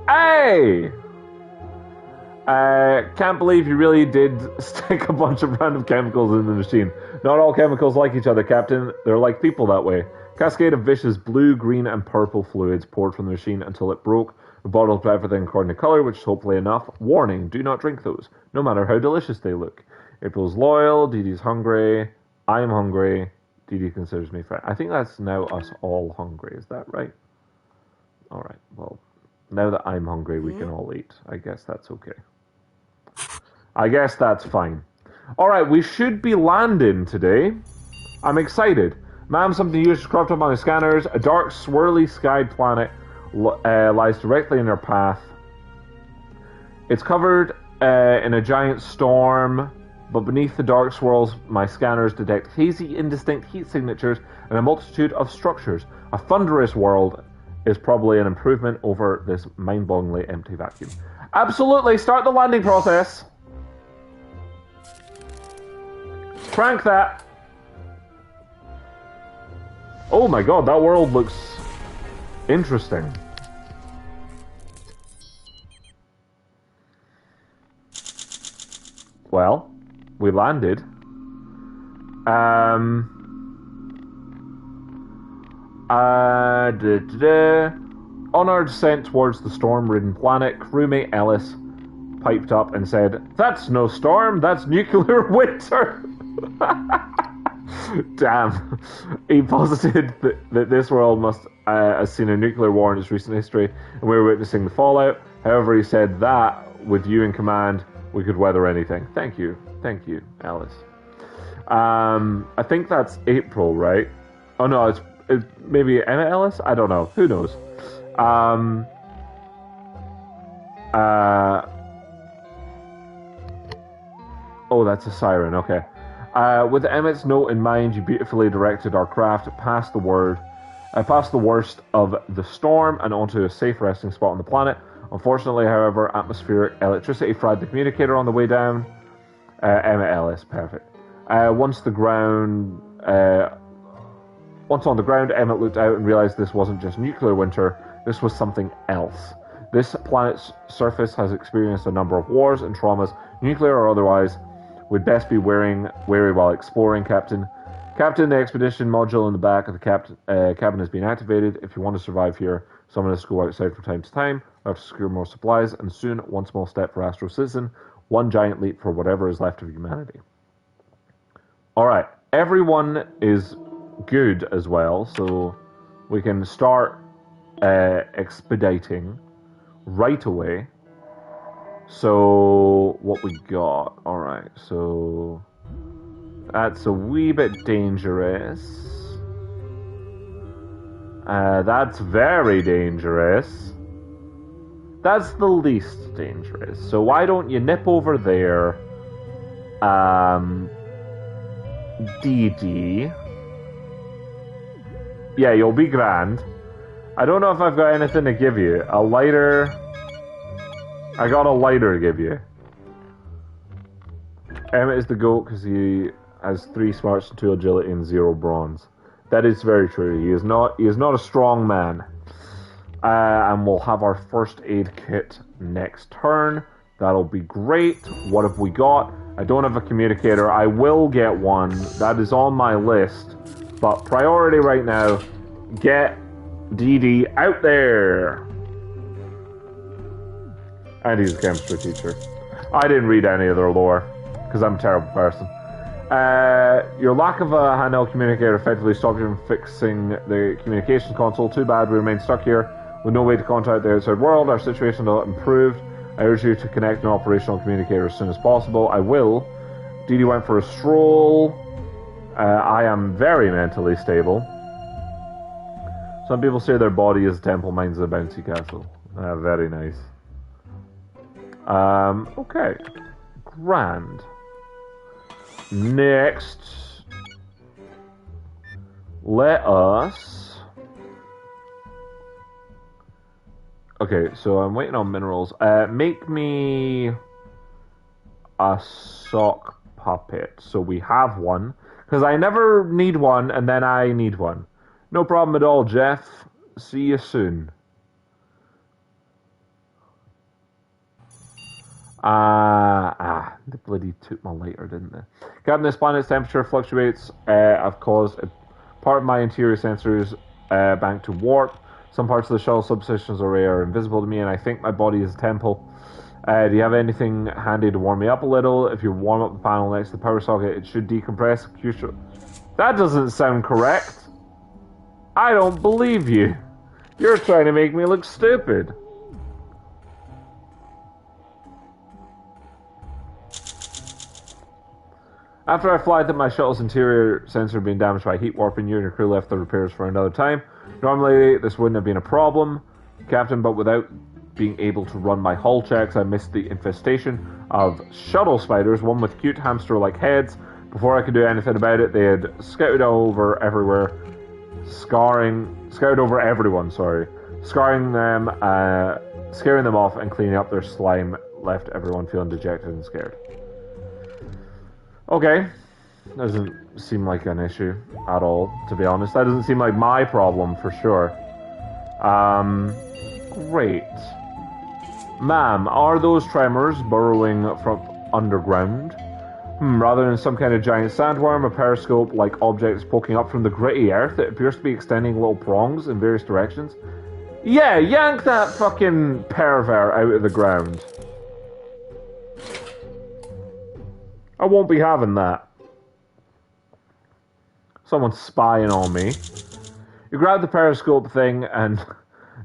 Hey! Can't believe you really did stick a bunch of random chemicals in the machine. Not all chemicals like each other, Captain. They're like people that way. Cascade of vicious blue, green, and purple fluids poured from the machine until it broke. The bottle of everything according to color, which is hopefully enough. Warning, do not drink those, no matter how delicious they look. April's loyal, Dee Dee's hungry, I am hungry, Dee Dee considers me fat. I think that's now us all hungry, is that right? Alright, well, now that I'm hungry, we can all eat. I guess that's okay. I guess that's fine. Alright, we should be landing today. I'm excited. Ma'am, something huge is cropped up on the scanners. A dark, swirly skied planet lies directly in our path. It's covered in a giant storm, but beneath the dark swirls, my scanners detect hazy, indistinct heat signatures and a multitude of structures. A thunderous world is probably an improvement over this mind-blowingly empty vacuum. Absolutely, start the landing process. Crank that. Oh my god, that world looks interesting. Well, we landed. On our descent towards the storm-ridden planet, crewmate Ellis piped up and said, "That's no storm, that's nuclear winter." Damn. He posited that this world must have seen a nuclear war in its recent history, and we were witnessing the fallout. However, he said that, with you in command, we could weather anything. Thank you, Alice. I think that's April, right? Oh no, it's maybe Emma Ellis? I don't know. Who knows? Oh, that's a siren, okay. With Emmett's note in mind, you beautifully directed our craft past the worst of the storm and onto a safe resting spot on the planet. Unfortunately, however, atmospheric electricity fried the communicator on the way down. Emmett Ellis, perfect. Once on the ground, Emmett looked out and realized this wasn't just nuclear winter, this was something else. This planet's surface has experienced a number of wars and traumas, nuclear or otherwise. We'd best be wary while exploring, Captain. Captain, the expedition module in the back of the cabin has been activated. If you want to survive here, someone has to go outside from time to time. I have to secure more supplies, and soon, one small step for Astro Citizen, one giant leap for whatever is left of humanity. Alright, everyone is good as well, so we can start expediting right away. So, what we got? Alright, so that's a wee bit dangerous. That's very dangerous. That's the least dangerous. So why don't you nip over there? Dee Dee. Yeah, you'll be grand. I don't know if I've got anything to give you. A lighter. I got a lighter to give you. Emmett is the GOAT because he has 3 smarts, 2 agility, and 0 bronze. That is very true. He is not a strong man. And we'll have our first aid kit next turn. That'll be great. What have we got? I don't have a communicator. I will get one. That is on my list. But priority right now, get Dee Dee out there. And he's a chemistry teacher. I didn't read any of their lore, because I'm a terrible person. Your lack of a handheld communicator effectively stopped you from fixing the communications console. Too bad, we remain stuck here with no way to contact the outside world. Our situation has improved. I urge you to connect an operational communicator as soon as possible. I will. Dee Dee went for a stroll. I am very mentally stable. Some people say their body is a temple, mine's a bouncy castle. Very nice. Okay. Grand. Next. Let us... Okay, so I'm waiting on minerals. Make me a sock puppet. So we have one. Because I never need one, and then I need one. No problem at all, Jeff. See you soon. They bloody took my lighter, didn't they? Captain, this planet's temperature fluctuates. I've caused a part of my interior sensors bank to warp. Some parts of the shuttle subsystems array are invisible to me, and I think my body is a temple. Do you have anything handy to warm me up a little? If you warm up the panel next to the power socket, it should decompress. That doesn't sound correct. I don't believe you. You're trying to make me look stupid. After I flagged that my shuttle's interior sensor had been damaged by heat warping, you and your crew left the repairs for another time. Normally, this wouldn't have been a problem, Captain, but without being able to run my hull checks, I missed the infestation of shuttle spiders, one with cute hamster-like heads. Before I could do anything about it, they had scouted over everywhere, scoured over everyone, scaring them off and cleaning up their slime left everyone feeling dejected and scared. Okay, doesn't seem like an issue at all, to be honest. That doesn't seem like my problem, for sure. Great. Ma'am, are those tremors burrowing from underground? Rather than some kind of giant sandworm, a periscope-like object is poking up from the gritty earth. It appears to be extending little prongs in various directions. Yeah, yank that fucking pervert out of the ground. I won't be having that. Someone's spying on me. You grabbed the periscope thing and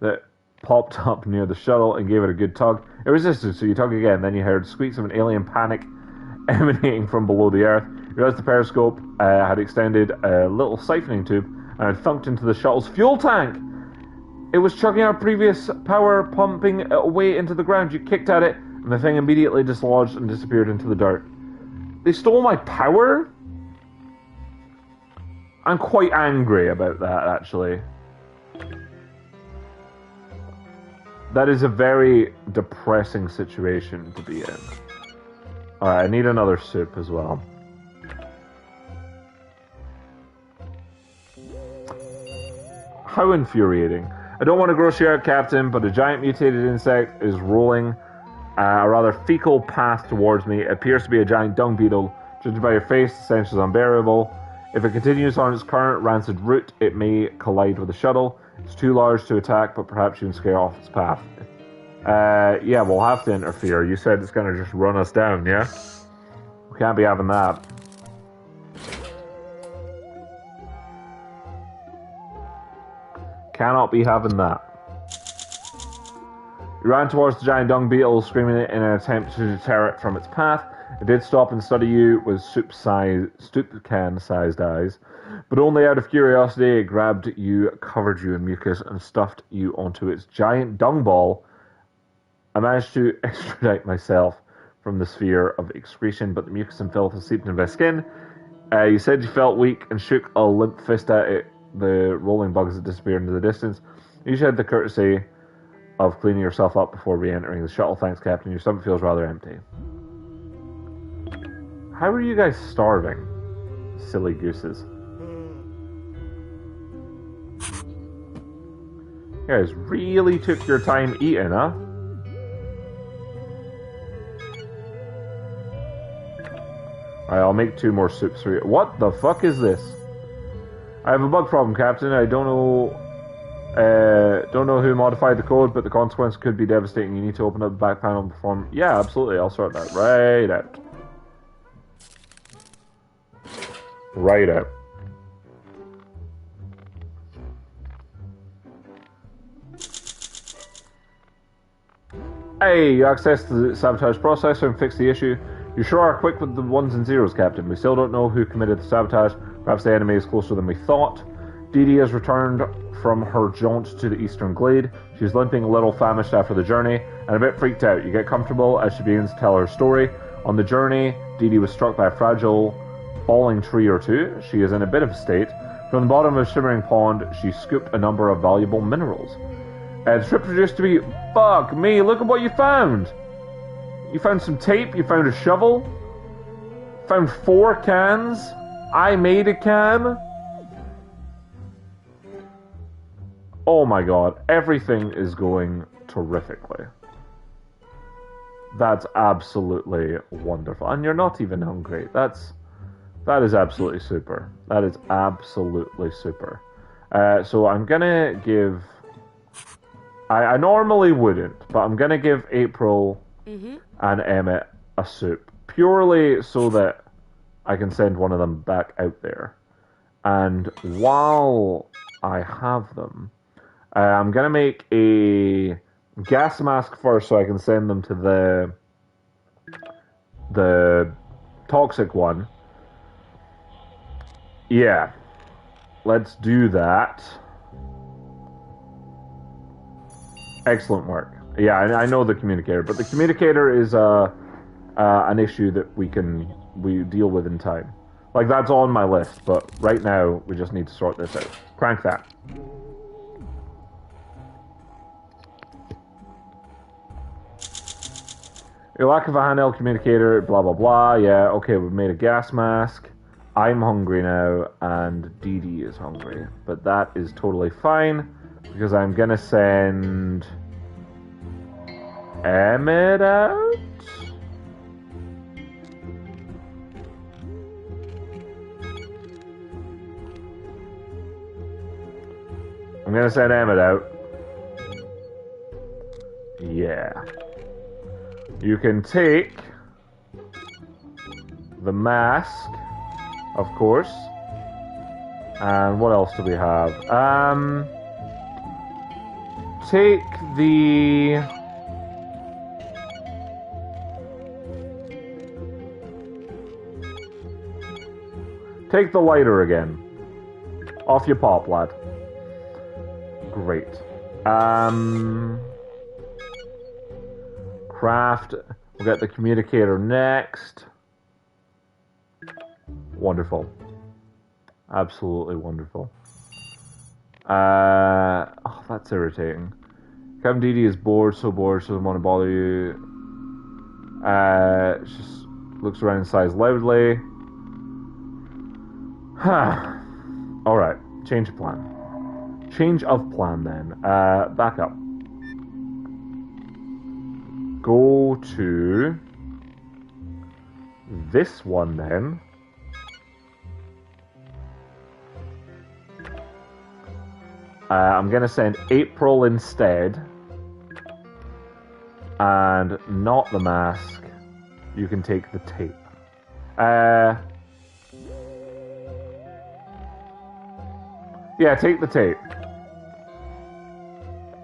that popped up near the shuttle and gave it a good tug. It resisted, so you tug again. Then you heard squeaks of an alien panic emanating from below the earth. You realized the periscope had extended a little siphoning tube and had thunked into the shuttle's fuel tank. It was chugging our previous power, pumping it away into the ground. You kicked at it, and the thing immediately dislodged and disappeared into the dirt. They stole my power? I'm quite angry about that, actually. That is a very depressing situation to be in. Alright, I need another soup as well. How infuriating. I don't want to gross you out, Captain, but a giant mutated insect is rolling a rather fecal path towards me. It appears to be a giant dung beetle. Judging by your face, the stench is unbearable. If it continues on its current rancid route, it may collide with the shuttle. It's too large to attack, but perhaps you can scare off its path. Yeah, we'll have to interfere. You said it's going to just run us down, yeah? We can't be having that. Cannot be having that. You ran towards the giant dung beetle, screaming it in an attempt to deter it from its path. It did stop and study you with soup can-sized eyes, but only out of curiosity. It grabbed you, covered you in mucus, and stuffed you onto its giant dung ball. I managed to extradite myself from the sphere of excretion, but the mucus and filth has seeped into my skin. You said you felt weak and shook a limp fist at it, the rolling bugs that disappeared into the distance. You should have the courtesy of cleaning yourself up before re-entering the shuttle. Thanks, Captain. Your stomach feels rather empty. How are you guys starving? Silly gooses. You guys really took your time eating, huh? Alright, I'll make 2 more soups for you. What the fuck is this? I have a bug problem, Captain. I don't know who modified the code, but the consequence could be devastating. You need to open up the back panel and perform... Yeah, absolutely. I'll sort that right out. Right out. Hey, you accessed the sabotage processor and fixed the issue. You sure are quick with the ones and zeros, Captain. We still don't know who committed the sabotage. Perhaps the enemy is closer than we thought. Dee Dee has returned from her jaunt to the eastern glade. She's limping a little famished after the journey and a bit freaked out. You get comfortable as she begins to tell her story. On the journey, Dee Dee was struck by a fragile falling tree or two. She is in a bit of a state. From the bottom of a shimmering pond, she scooped a number of valuable minerals. The trip produced to be... Fuck me, look at what you found! You found some tape, you found a shovel, found 4 cans, I made a can. Oh my god, everything is going terrifically. That's absolutely wonderful. And you're not even hungry. That is absolutely super. That is absolutely super. So I'm gonna give... I normally wouldn't, but I'm gonna give April and Emmett a soup. Purely so that I can send one of them back out there. And while I have them, I'm gonna make a gas mask first so I can send them to the toxic one. Yeah. Let's do that. Excellent work. Yeah, I know the communicator, but the communicator is an issue that we deal with in time. Like, that's on my list, but right now we just need to sort this out. Crank that. Your lack of a handheld communicator, blah blah blah. Yeah, okay, we've made a gas mask. I'm hungry now, and Dee Dee is hungry. But that is totally fine, because I'm gonna send Emmett out? I'm gonna send Emmett out. Yeah. You can take the mask, of course. And what else do we have? Take the... Take the lighter again. Off you pop, lad. Great. Craft. We'll get the communicator next. Wonderful. Absolutely wonderful. Oh, that's irritating. Captain Dee Dee is bored, so doesn't want to bother you. She just looks around and sighs loudly. Alright, change of plan. Change of plan then. Back up. Go to this one then. I'm gonna send April instead. And not the mask. You can take the tape. Yeah, take the tape.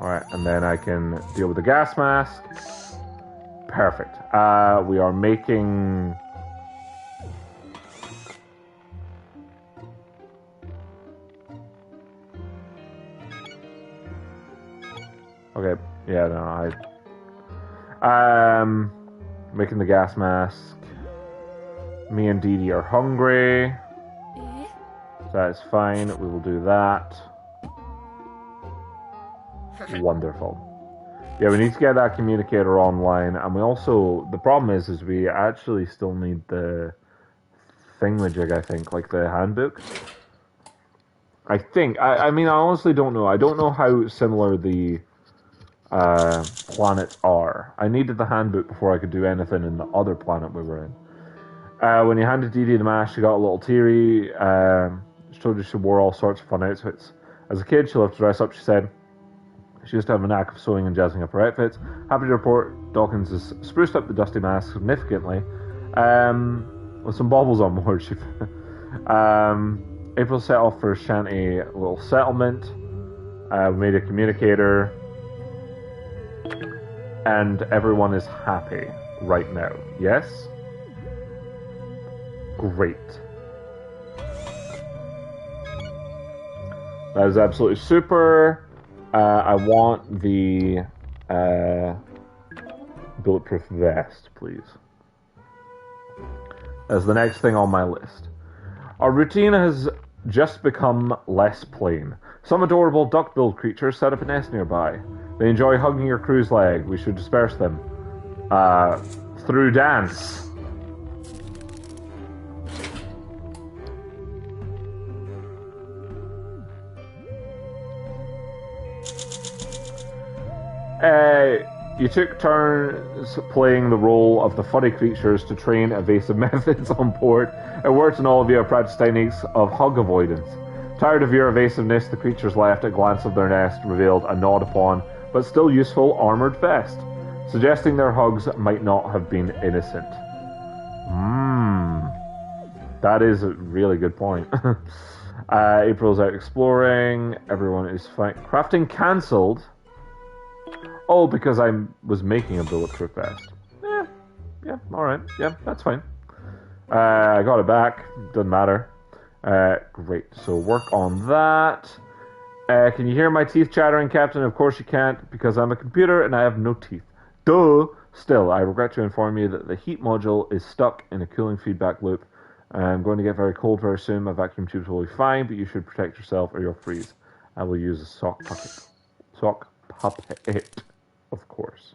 Alright, and then I can deal with the gas mask. Perfect. We are making... Okay, yeah, no, making the gas mask. Me and Dee Dee are hungry. That is fine, we will do that. Wonderful. Yeah, we need to get that communicator online, and we also... The problem is we actually still need the thingamajig, I think, like the handbook. I think. I mean, I honestly don't know. I don't know how similar the planets are. I needed the handbook before I could do anything in the other planet we were in. When you handed Dee Dee the mask, she got a little teary. She told you she wore all sorts of fun outfits. As a kid, she loved to dress up, she said. She used to have a knack of sewing and jazzing up her outfits. Happy to report, Dawkins has spruced up the dusty mask significantly. With some baubles on board. April set off for a shanty little settlement. We made a communicator. And everyone is happy right now. Yes? Great. That is absolutely super. I want the bulletproof vest, please. As the next thing on my list. Our routine has just become less plain. Some adorable duck-billed creatures set up a nest nearby. They enjoy hugging your crew's leg. We should disperse them. Through dance. You took turns playing the role of the funny creatures to train evasive methods on board. It worked, and all of you have practiced techniques of hug avoidance. Tired of your evasiveness, the creatures left. A glance of their nest revealed a gnawed upon, but still useful, armored vest, suggesting their hugs might not have been innocent. That is a really good point. April's out exploring. Everyone is fine. Crafting cancelled. Oh, because I was making a bulletproof vest. Yeah, alright. Yeah, that's fine. I got it back. Doesn't matter. Great. So work on that. Can you hear my teeth chattering, Captain? Of course you can't, because I'm a computer and I have no teeth. Duh! Still, I regret to inform you that the heat module is stuck in a cooling feedback loop. I'm going to get very cold very soon. My vacuum tubes will be fine, but you should protect yourself or you'll freeze. I will use a sock puppet. Sock puppet, of course.